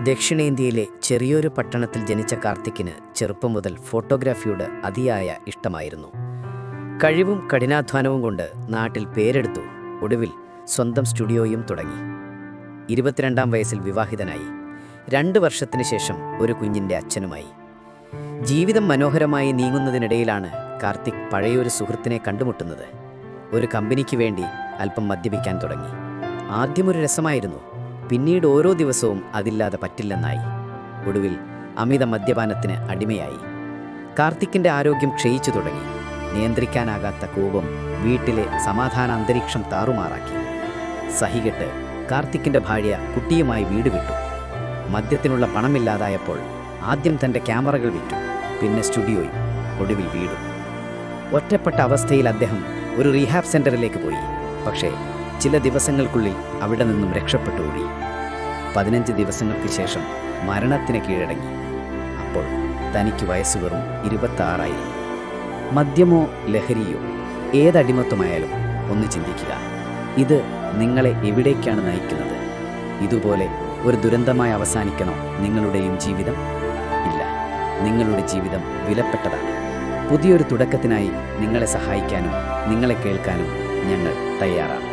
ദക്ഷിണേന്ത്യയിലെ ചെറിയൊരു പട്ടണത്തിൽ ജനിച്ച കാർത്തിക്കിന് ചെറുപ്പം മുതൽ ഫോട്ടോഗ്രാഫിയോട് അതിയായ ഇഷ്ടമായിരുന്നു. കഴിവും കഠിനാധ്വാനവും കൊണ്ട് നാട്ടിൽ പേരെടുത്തു. ഒടുവിൽ സ്വന്തം സ്റ്റുഡിയോയും തുടങ്ങി. 22-ാം വയസ്സിൽ വിവാഹിതനായി. 2 വർഷത്തിന് ശേഷം ഒരു കുഞ്ഞിൻ്റെ അച്ഛനുമായി. ജീവിതം മനോഹരമായി നീങ്ങുന്നതിനിടയിലാണ് കാർത്തിക് പഴയൊരു സുഹൃത്തിനെ കണ്ടുമുട്ടുന്നത്. ഒരു കമ്പനിക്ക് വേണ്ടി അല്പം മദ്യപിക്കാൻ തുടങ്ങി. ആദ്യമൊരു രസമായിരുന്നു. പിന്നീട് ഓരോ ദിവസവും അതില്ലാതെ പറ്റില്ലെന്നായി. ഒടുവിൽ അമിത മദ്യപാനത്തിന് അടിമയായി. കാർത്തിക്കിൻ്റെ ആരോഗ്യം ക്ഷയിച്ചു തുടങ്ങി. നിയന്ത്രിക്കാനാകാത്ത കോപം വീട്ടിലെ സമാധാന അന്തരീക്ഷം താറുമാറാക്കി. സഹികെട്ട് കാർത്തിക്കിൻ്റെ ഭാര്യ കുട്ടിയുമായി വീട് വിട്ടു. മദ്യത്തിനുള്ള പണമില്ലാതായപ്പോൾ ആദ്യം തൻ്റെ ക്യാമറകൾ വിറ്റു, പിന്നെ സ്റ്റുഡിയോയും, ഒടുവിൽ വീടും. ഒറ്റപ്പെട്ട അവസ്ഥയിൽ അദ്ദേഹം ഒരു റീഹാബ് സെൻ്ററിലേക്ക് പോയി. പക്ഷേ ചില ദിവസങ്ങൾക്കുള്ളിൽ അവിടെ നിന്നും രക്ഷപ്പെട്ടു ഓടി. 15 ദിവസങ്ങൾക്ക് ശേഷം മരണത്തിന് കീഴടങ്ങി. അപ്പോൾ തനിക്ക് വയസ്സ് വെറും 26 മദ്യമോ ലഹരിയോ ഏതടിമത്വമായാലും ഒന്ന് ചിന്തിക്കുക. ഇത് നിങ്ങളെ എവിടേക്കാണ് നയിക്കുന്നത്? ഇതുപോലെ ഒരു ദുരന്തമായി അവസാനിക്കണോ നിങ്ങളുടെയും ജീവിതം? ഇല്ല, നിങ്ങളുടെ ജീവിതം വിലപ്പെട്ടതാണ്. പുതിയൊരു തുടക്കത്തിനായി നിങ്ങളെ സഹായിക്കാനും നിങ്ങളെ കേൾക്കാനും ഞങ്ങൾ തയ്യാറാണ്.